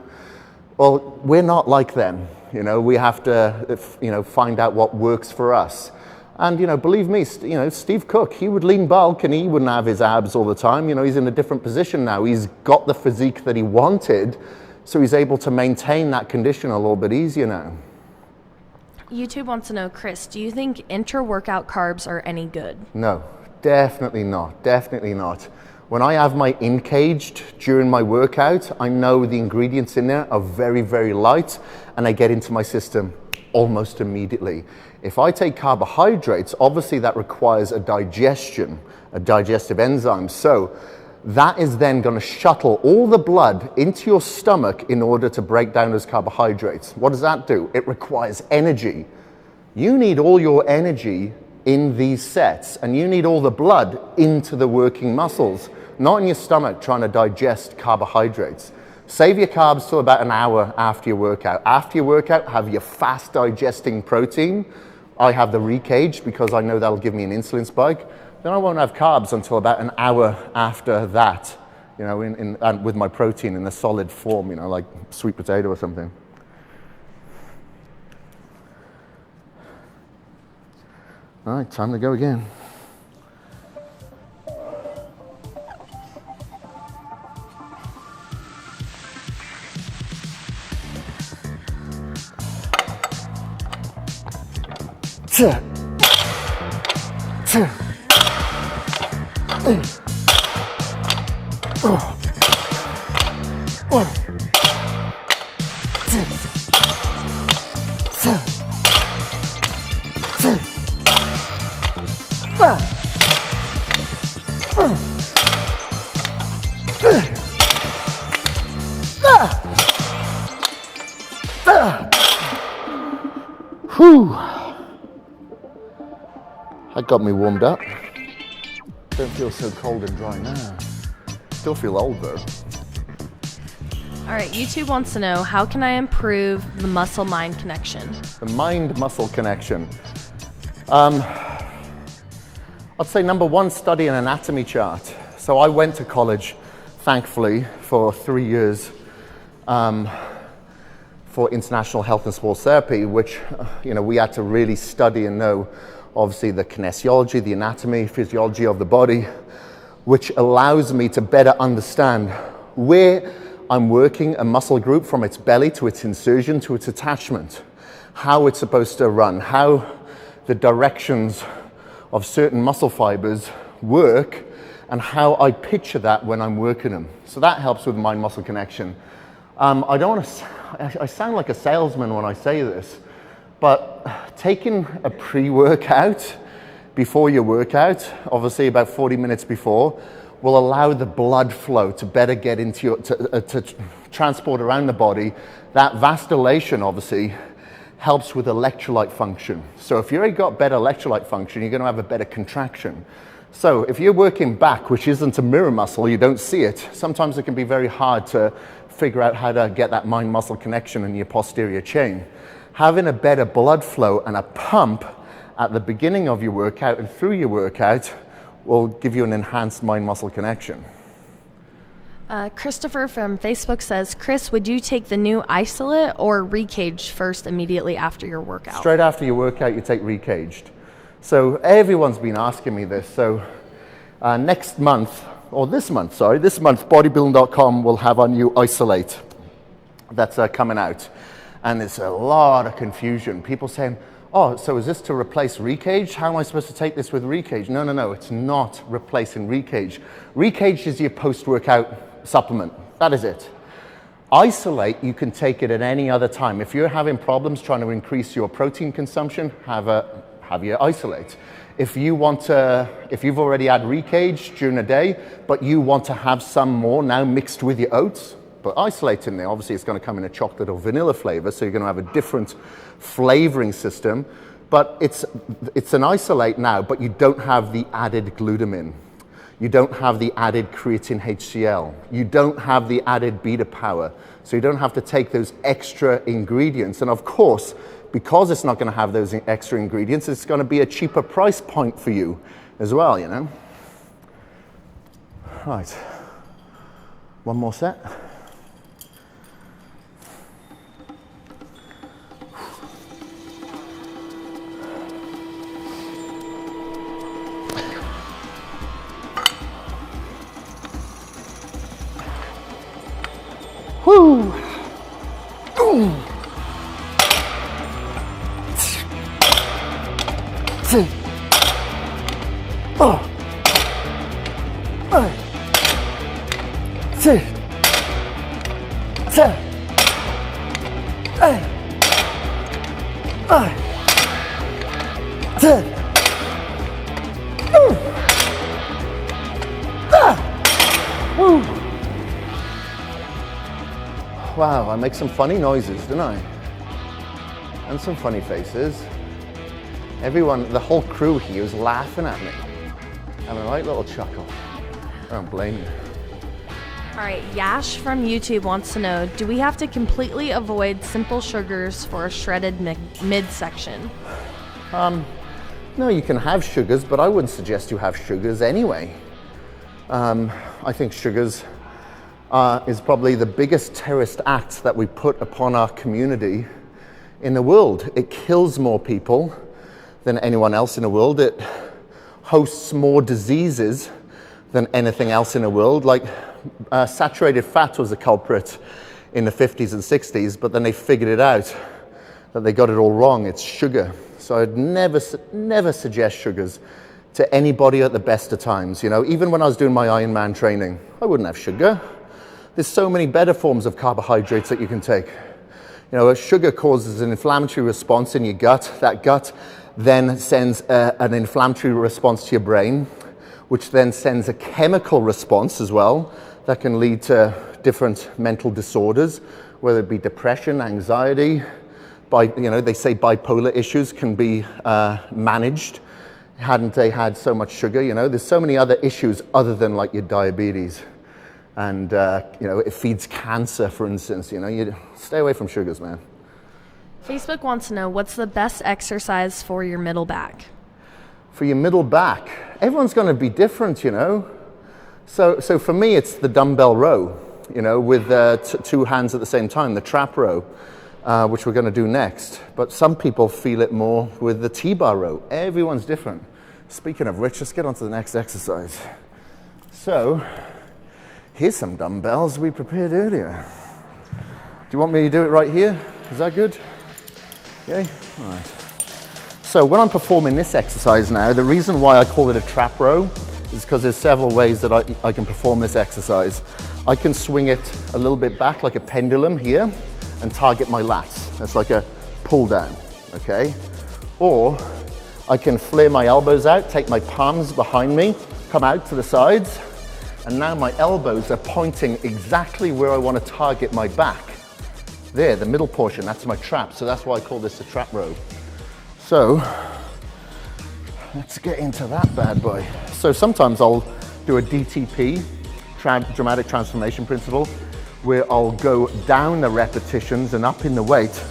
[SPEAKER 4] Well, we're not like them. You know, we have to, you know, find out what works for us. And, you know, believe me, you know, Steve Cook, he would lean bulk and he wouldn't have his abs all the time. You know, he's in a different position now. He's got the physique that he wanted, so he's able to maintain that condition a little bit easier now.
[SPEAKER 5] YouTube wants to know, Kris, do you think intra-workout carbs are any good?
[SPEAKER 4] No, definitely not, definitely not. When I have my Kaged during my workout, I know the ingredients in there are very, very light, and they get into my system almost immediately. If I take carbohydrates, obviously that requires a digestion, a digestive enzyme. So that is then going to shuttle all the blood into your stomach in order to break down those carbohydrates. What does that do? It requires energy. You need all your energy in these sets, and you need all the blood into the working muscles, not in your stomach trying to digest carbohydrates. Save your carbs till about an hour after your workout. After your workout, have your fast digesting protein. I have the Kaged because I know that'll give me an insulin spike. Then I won't have carbs until about an hour after that, you know, and with my protein in a solid form, you know, like sweet potato or something. All right, time to go again. Whew. That got me warmed up. Don't feel so cold and dry now. Still feel old though.
[SPEAKER 5] All right, YouTube wants to know, how can I improve the muscle-mind connection?
[SPEAKER 4] The mind-muscle connection. I'd say number one, study an anatomy chart. So I went to college, thankfully, for 3 years for international health and sports therapy, which, you know, we had to really study and know, obviously, the kinesiology, the anatomy, physiology of the body, which allows me to better understand where I'm working a muscle group from its belly to its insertion to its attachment, how it's supposed to run, how the directions of certain muscle fibers work, and how I picture that when I'm working them. So that helps with mind-muscle connection. I sound like a salesman when I say this, But taking a pre-workout before your workout, obviously about 40 minutes before, will allow the blood flow to better get into your, to transport around the body. That vasodilation obviously helps with electrolyte function. So if you've got better electrolyte function, you're gonna have a better contraction. So if you're working back, which isn't a mirror muscle, you don't see it, sometimes it can be very hard to figure out how to get that mind-muscle connection in your posterior chain. Having a better blood flow and a pump at the beginning of your workout and through your workout will give you an enhanced mind-muscle connection.
[SPEAKER 5] Christopher from Facebook says, Kris, would you take the new isolate or recaged first immediately after your workout?
[SPEAKER 4] Straight after your workout, you take recaged. So everyone's been asking me this. So next month, or this month, Bodybuilding.com will have our new isolate that's coming out. And there's a lot of confusion. People saying, oh, so is this to replace recage? How am I supposed to take this with recage? No, no, no, it's not replacing recage. Recage is your post-workout supplement. That is it. Isolate, you can take it at any other time. If you're having problems trying to increase your protein consumption, have your isolate. If you want to, if you've already had recage during the day, but you want to have some more now mixed with your oats, but isolate in there. Obviously, it's going to come in a chocolate or vanilla flavor, so you're going to have a different flavoring system. But it's an isolate now, but you don't have the added glutamine. You don't have the added creatine HCl. You don't have the added beta power. So you don't have to take those extra ingredients. And of course, because it's not going to have those extra ingredients, it's going to be a cheaper price point for you as well, you know. Right. One more set. Woo! Ooh. Oh. Wow, I make some funny noises, don't I? And some funny faces. Everyone, the whole crew here is laughing at me. Having a right little chuckle. I don't blame you.
[SPEAKER 5] All right, Yash from YouTube wants to know, do we have to completely avoid simple sugars for a shredded midsection?
[SPEAKER 4] No, you can have sugars, but I wouldn't suggest you have sugars anyway. I think sugars is probably the biggest terrorist act that we put upon our community in the world. It kills more people than anyone else in the world. It hosts more diseases than anything else in the world. Like saturated fat was a culprit in the 50s and 60s, but then they figured it out that they got it all wrong. It's sugar. So I'd never suggest sugars to anybody at the best of times. You know, even when I was doing my Ironman training, I wouldn't have sugar. There's so many better forms of carbohydrates that you can take. You know, sugar causes an inflammatory response in your gut. That gut then sends an inflammatory response to your brain, which then sends a chemical response as well that can lead to different mental disorders, whether it be depression, anxiety. You know, they say bipolar issues can be managed hadn't they had so much sugar. You know, there's so many other issues other than like your diabetes. And, you know, it feeds cancer, for instance. You know, you stay away from sugars, man.
[SPEAKER 5] Facebook wants to know, what's the best exercise for your middle back?
[SPEAKER 4] For your middle back, everyone's going to be different, you know. So for me, it's the dumbbell row, you know, with two hands at the same time, the trap row, which we're going to do next. But some people feel it more with the T-bar row. Everyone's different. Speaking of which, let's get on to the next exercise. So here's some dumbbells we prepared earlier. Do you want me to do it right here? Is that good? Okay, all right. So when I'm performing this exercise now, the reason why I call it a trap row is because there's several ways that I can perform this exercise. I can swing it a little bit back like a pendulum here and target my lats. That's like a pull down. okay? Or I can flare my elbows out, take my palms behind me, come out to the sides, and now my elbows are pointing exactly where I want to target my back. There, the middle portion, that's my trap. So that's why I call this a trap row. So let's get into that bad boy. So sometimes I'll do a DTP, dramatic transformation principle, where I'll go down the repetitions and up in the weight,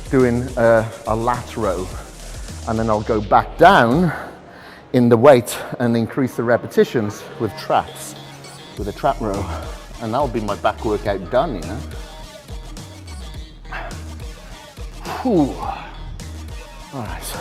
[SPEAKER 4] doing a lat row. And then I'll go back down in the weight and increase the repetitions with traps, with a trap row. And that'll be my back workout done, you know? Whew. All right.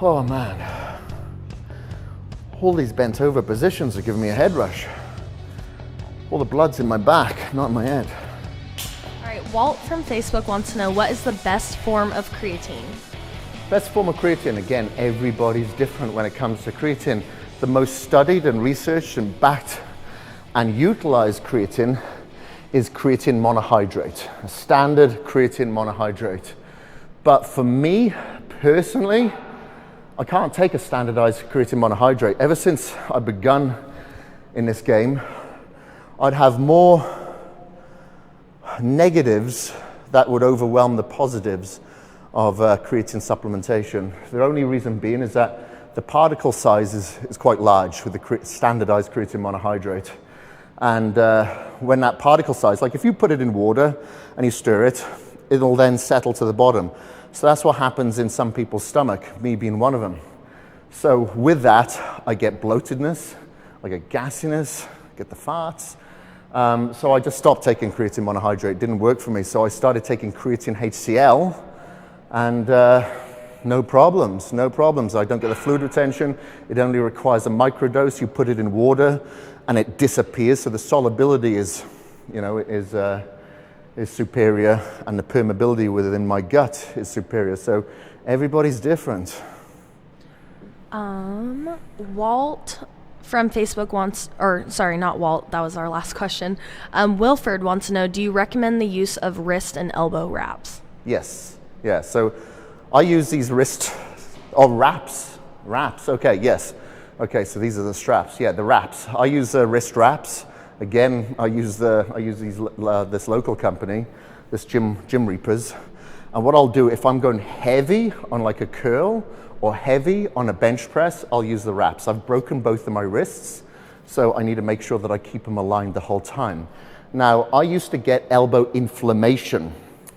[SPEAKER 4] Oh man, all these bent over positions are giving me a head rush. All the blood's in my back, not in my head.
[SPEAKER 5] All right, Walt from Facebook wants to know, what is the best form of creatine?
[SPEAKER 4] Best form of creatine, again, everybody's different when it comes to creatine. The most studied and researched and backed and utilized creatine is creatine monohydrate, a standard creatine monohydrate. But for me, personally, I can't take a standardized creatine monohydrate. Ever since I've begun in this game, I'd have more negatives that would overwhelm the positives of creatine supplementation. The only reason being is that the particle size is quite large with the standardized creatine monohydrate. And when that particle size, like if you put it in water and you stir it, it'll then settle to the bottom. So that's what happens in some people's stomach, me being one of them. So with that, I get bloatedness, I get gassiness, I get the farts. So I just stopped taking creatine monohydrate. It didn't work for me. So I started taking creatine HCl, and no problems, no problems. I don't get the fluid retention. It only requires a microdose. You put it in water, and it disappears. So the solubility is, you know, is superior, and the permeability within my gut is superior. So everybody's different.
[SPEAKER 5] Walt from Facebook wants, or sorry, not Walt, that was our last question. Wilford wants to know, do you recommend the use of wrist and elbow wraps?
[SPEAKER 4] Yes, yeah. So I use these wrist, wraps, okay, yes. Okay, so these are the straps, yeah, the wraps. I use wrist wraps. Again, I use this local company, this Gym Reapers. And what I'll do, if I'm going heavy on like a curl or heavy on a bench press, I'll use the wraps. I've broken both of my wrists, so I need to make sure that I keep them aligned the whole time. Now, I used to get elbow inflammation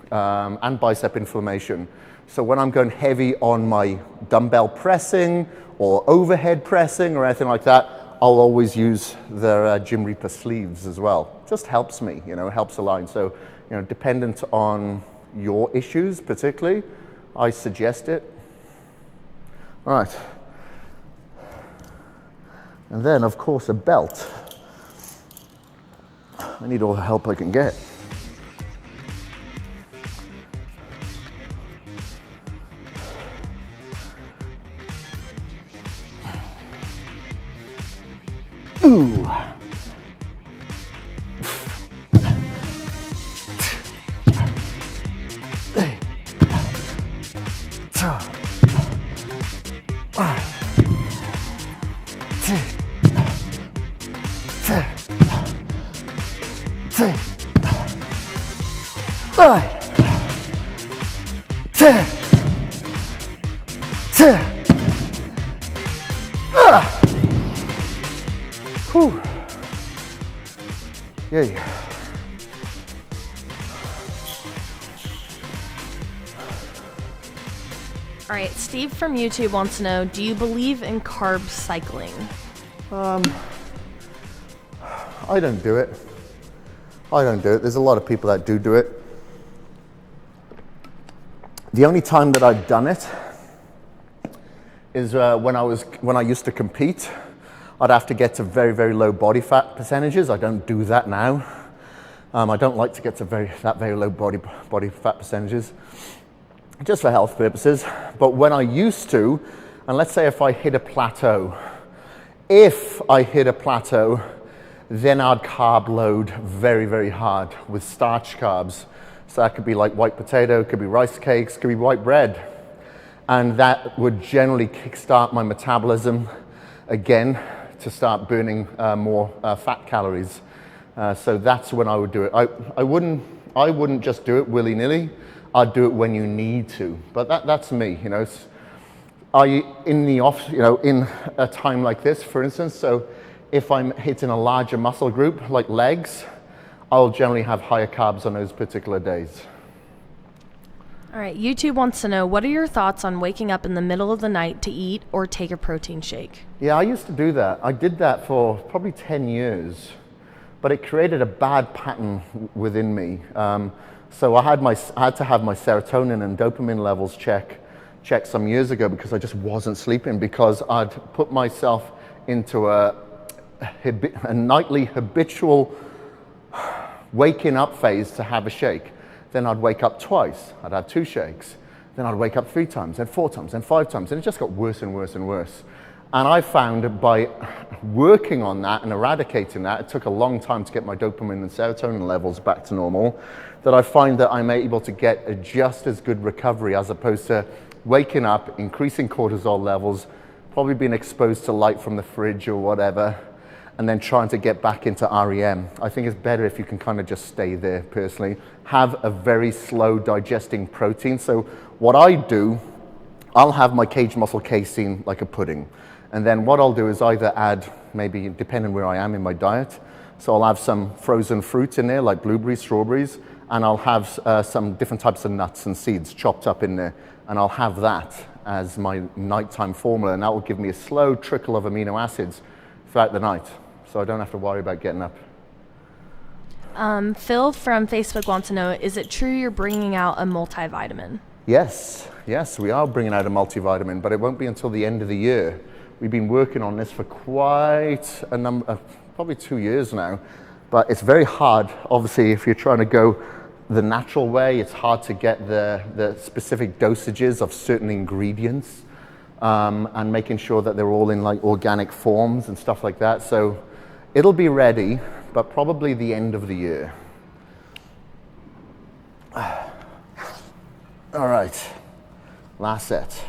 [SPEAKER 4] and bicep inflammation. So when I'm going heavy on my dumbbell pressing or overhead pressing or anything like that, I'll always use the Gym Reaper sleeves as well. Just helps me, you know, helps align. So, you know, dependent on your issues particularly, I suggest it. All right. And then, of course, a belt. I need all the help I can get. Ooh. Yay.
[SPEAKER 5] All right, Steve from YouTube wants to know, do you believe in carb cycling?
[SPEAKER 4] I don't do it. I don't do it. There's a lot of people that do it. The only time that I've done it is when I used to compete. I'd have to get to very, very low body fat percentages. I don't do that now. I don't like to get to very low body fat percentages, just for health purposes. But when I used to, and let's say if I hit a plateau, then I'd carb load very, very hard with starch carbs. So that could be like white potato, could be rice cakes, could be white bread. And that would generally kickstart my metabolism again to start burning more fat calories. So that's when I would do it. I wouldn't just do it willy-nilly. I'd do it when you need to. But that's me, you know. In a time like this, for instance, so if I'm hitting a larger muscle group like legs, I'll generally have higher carbs on those particular days.
[SPEAKER 5] All right, YouTube wants to know, what are your thoughts on waking up in the middle of the night to eat or take a protein shake?
[SPEAKER 4] Yeah, I used to do that. I did that for probably 10 years, but it created a bad pattern within me. So I had to have my serotonin and dopamine levels checked some years ago because I just wasn't sleeping, because I'd put myself into a nightly habitual waking up phase to have a shake. Then I'd wake up twice, I'd have 2 shakes. Then I'd wake up 3 times, then 4 times, then 5 times, and it just got worse and worse and worse. And I found by working on that and eradicating that, it took a long time to get my dopamine and serotonin levels back to normal, that I find that I'm able to get a just as good recovery as opposed to waking up, increasing cortisol levels, probably being exposed to light from the fridge or whatever, and then trying to get back into REM. I think it's better if you can kind of just stay there personally. Have a very slow digesting protein. So what I do, I'll have my caged muscle casein like a pudding. And then what I'll do is either add, maybe depending where I am in my diet, so I'll have some frozen fruit in there like blueberries, strawberries, and I'll have some different types of nuts and seeds chopped up in there. And I'll have that as my nighttime formula, and that will give me a slow trickle of amino acids throughout the night, so I don't have to worry about getting up.
[SPEAKER 5] Phil from Facebook wants to know, is it true you're bringing out a multivitamin?
[SPEAKER 4] Yes, we are bringing out a multivitamin, but it won't be until the end of the year. We've been working on this for quite a number, probably 2 years now, but it's very hard. Obviously, if you're trying to go the natural way, it's hard to get the specific dosages of certain ingredients, and making sure that they're all in like organic forms and stuff like that. So it'll be ready, but probably the end of the year. All right, last set.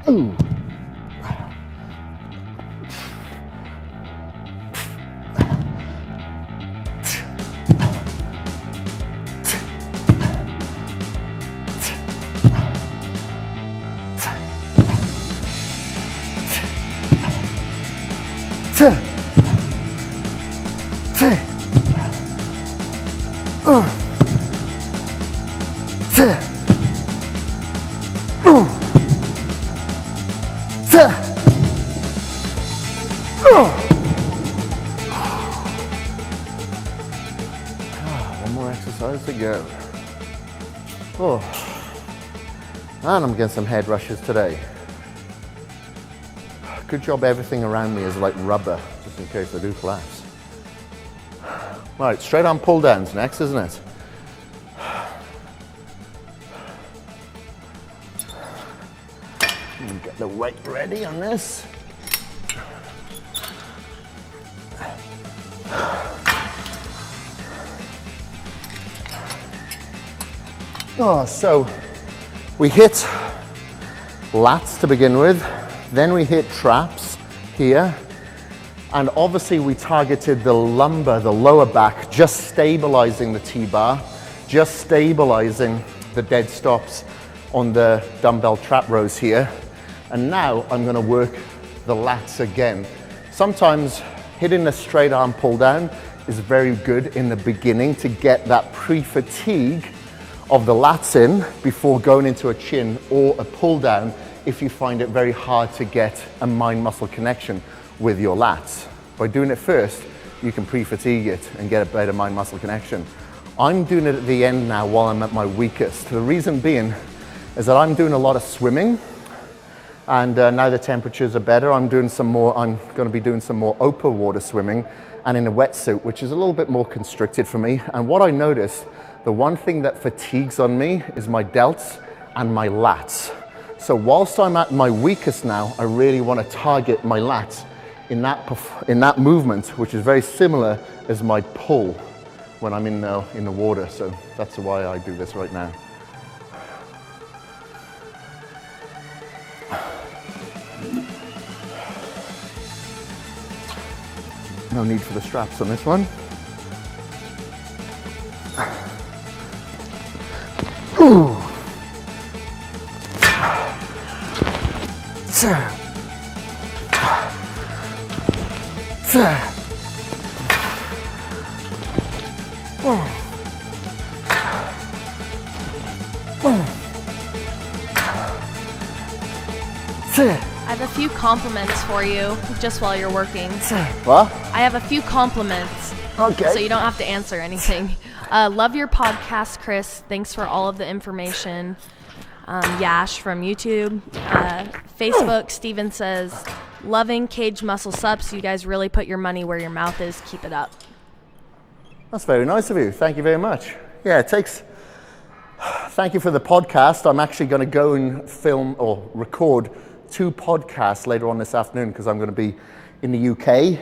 [SPEAKER 4] Ooh. One more exercise to go. And I'm getting some head rushes today. Good job everything around me is like rubber, just in case I do collapse. Right, straight arm pull downs next, isn't it? Get the weight ready on this. So we hit lats to begin with, then we hit traps here, and obviously we targeted the lumbar, the lower back, just stabilizing the T-bar, just stabilizing the dead stops on the dumbbell trap rows here. And now I'm gonna work the lats again. Sometimes hitting a straight arm pull down is very good in the beginning to get that pre-fatigue of the lats in before going into a chin or a pull down if you find it very hard to get a mind muscle connection with your lats. By doing it first, you can pre-fatigue it and get a better mind-muscle connection. I'm doing it at the end now while I'm at my weakest. The reason being is that I'm doing a lot of swimming, and now the temperatures are better. I'm going to be doing some more open water swimming and in a wetsuit, which is a little bit more constricted for me. And what I notice, the one thing that fatigues on me is my delts and my lats. So whilst I'm at my weakest now, I really want to target my lats in that movement, which is very similar as my pull when I'm in the water. So that's why I do this right now. No need for the straps on this one. Ooh.
[SPEAKER 5] I have a few compliments for you just while you're working.
[SPEAKER 4] What?
[SPEAKER 5] I have a few compliments.
[SPEAKER 4] Okay.
[SPEAKER 5] So you don't have to answer anything. Love your podcast, Kris. Thanks for all of the information. Yash from YouTube. Facebook, Steven says, loving Kaged muscle subs. You guys really put your money where your mouth is. Keep it up.
[SPEAKER 4] That's very nice of you. Thank you very much. Yeah, thank you for the podcast. I'm actually going to go and film or record 2 podcasts later on this afternoon because I'm going to be in the UK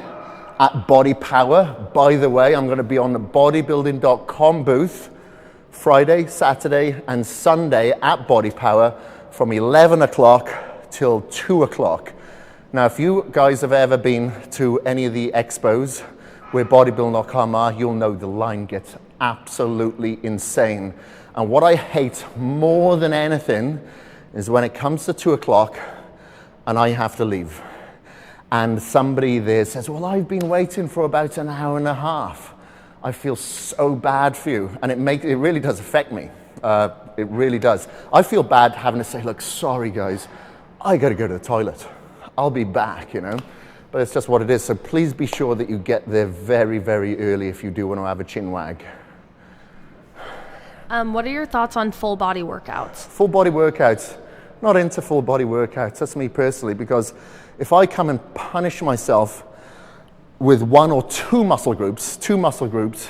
[SPEAKER 4] at Body Power. By the way, I'm going to be on the Bodybuilding.com booth Friday, Saturday, and Sunday at Body Power from 11 o'clock till 2 o'clock. Now, if you guys have ever been to any of the expos where Bodybuilding.com are, you'll know the line gets absolutely insane. And what I hate more than anything is when it comes to 2 o'clock and I have to leave. And somebody there says, well, I've been waiting for about an hour and a half. I feel so bad for you. And it really does affect me. It really does. I feel bad having to say, look, sorry guys, I gotta go to the toilet. I'll be back, you know. But it's just what it is. So please be sure that you get there very, very early if you do want to have a chin wag.
[SPEAKER 5] What are your thoughts on full body workouts? Full
[SPEAKER 4] body workouts. Not into full body workouts. That's me personally, because if I come and punish myself with 1 or 2 muscle groups,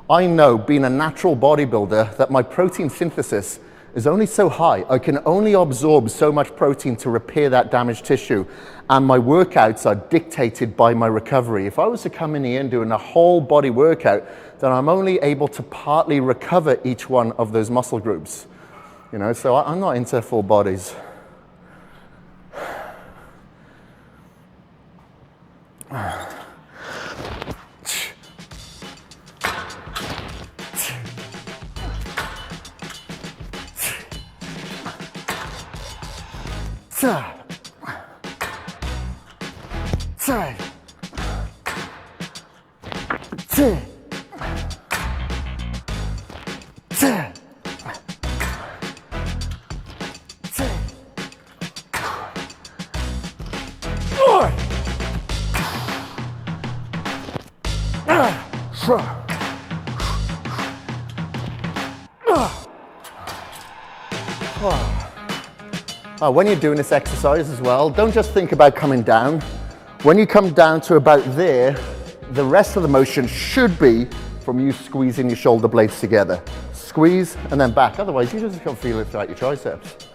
[SPEAKER 4] I know, being a natural bodybuilder, that my protein synthesis is only so high. I can only absorb so much protein to repair that damaged tissue, and my workouts are dictated by my recovery. If I was to come in here and do a whole body workout, then I'm only able to partly recover each one of those muscle groups. You know, so I'm not into full bodies. When you're doing this exercise as well, don't just think about coming down. When you come down to about there, the rest of the motion should be from you squeezing your shoulder blades together. Squeeze and then back, otherwise you just can't feel it throughout your triceps.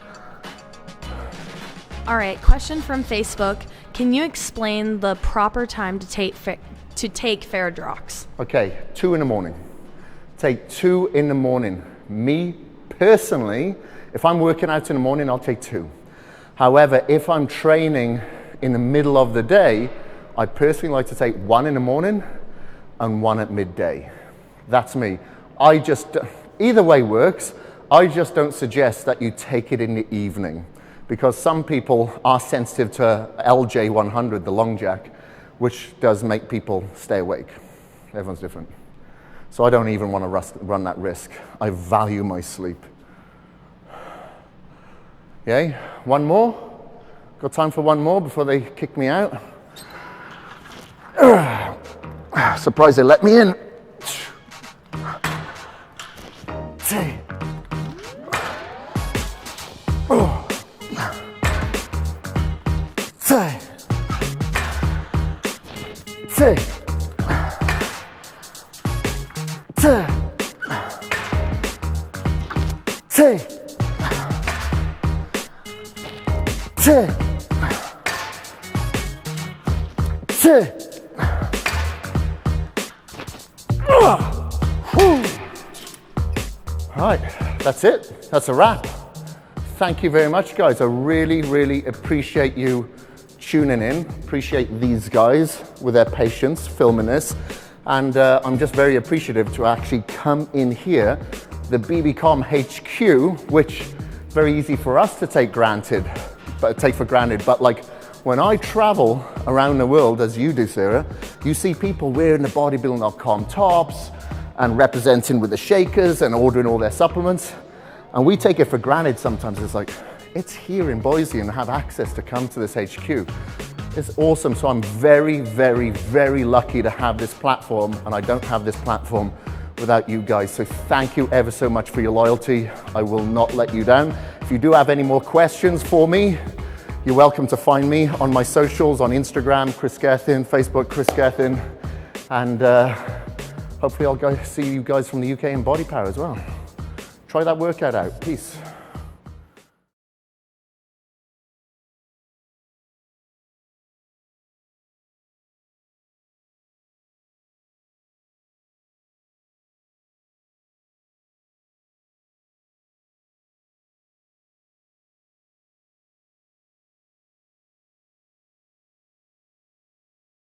[SPEAKER 5] All right, question from Facebook. Can you explain the proper time to take Ferrodrox?
[SPEAKER 4] Okay, 2 in the morning. Take 2 in the morning. Me personally, if I'm working out in the morning, I'll take 2. However, if I'm training in the middle of the day, I personally like to take 1 in the morning and 1 at midday. That's me. Either way works. I just don't suggest that you take it in the evening, because some people are sensitive to LJ100, the long jack, which does make people stay awake. Everyone's different. So I don't even want to run that risk. I value my sleep. Okay, 1 more. Got time for 1 more before they kick me out? Surprised they let me in. 2. Oh. 2. 2. 2. 2. 2. 2. Right, that's it. That's a wrap. Thank you very much, guys. I really, really appreciate you tuning in. Appreciate these guys with their patience filming this. And I'm just very appreciative to actually come in here, the BB.com HQ, which is very easy for us to take for granted. But like when I travel around the world, as you do, Sarah, you see people wearing the Bodybuilding.com tops and representing with the shakers and ordering all their supplements. And we take it for granted sometimes. It's like, it's here in Boise and have access to come to this HQ. It's awesome. So I'm very, very, very lucky to have this platform, and I don't have this platform without you guys. So thank you ever so much for your loyalty. I will not let you down. If you do have any more questions for me, you're welcome to find me on my socials, on Instagram, Kris Gethin, Facebook, Kris Gethin, and hopefully I'll go see you guys from the UK in Body Power as well. Try that workout out. Peace.